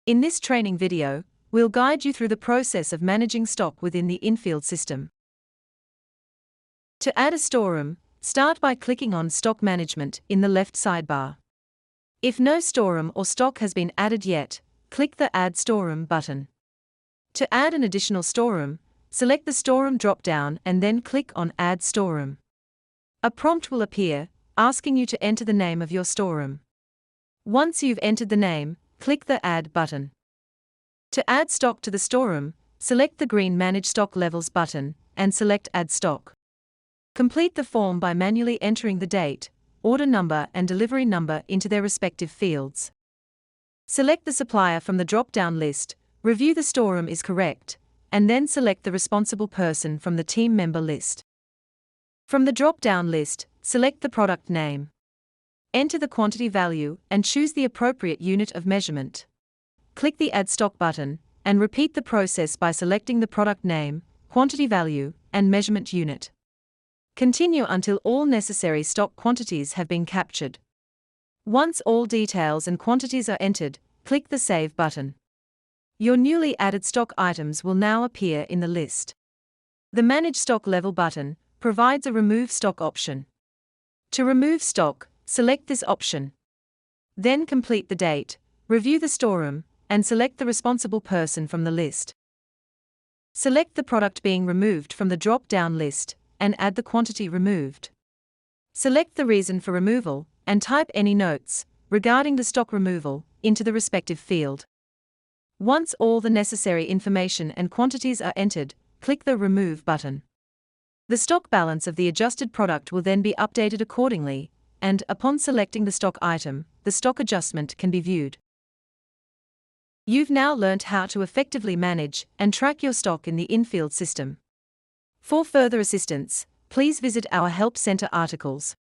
In this training video, we'll guide you through the process of managing stock within the InField system. To add a storeroom, start by clicking on Stock Management in the left sidebar. If no storeroom or stock has been added yet, click the Add Storeroom button. To add an additional storeroom, select the Storeroom drop-down and then click on Add Storeroom. A prompt will appear, asking you to enter the name of your storeroom. Once you've entered the name, click the Add button. To add stock to the storeroom, select the green Manage Stock Levels button and select Add Stock. Complete the form by manually entering the date, order number and delivery number into their respective fields. Select the supplier from the drop-down list, review the storeroom is correct, and then select the responsible person from the team member list. From the drop-down list, select the product name. Enter the quantity value and choose the appropriate unit of measurement. Click the Add Stock button, and repeat the process by selecting the product name, quantity value, and measurement unit. Continue until all necessary stock quantities have been captured. Once all details and quantities are entered, click the Save button. Your newly added stock items will now appear in the list. The Manage Stock Level button provides a Remove Stock option. To remove stock, select this option. Then complete the date, review the storeroom, and select the responsible person from the list. Select the product being removed from the drop-down list, and add the quantity removed. Select the reason for removal, and type any notes regarding the stock removal into the respective field. Once all the necessary information and quantities are entered, click the Remove button. The stock balance of the adjusted product will then be updated accordingly, and upon selecting the stock item, the stock adjustment can be viewed. You've now learnt how to effectively manage and track your stock in the InField system. For further assistance, please visit our Help Center articles.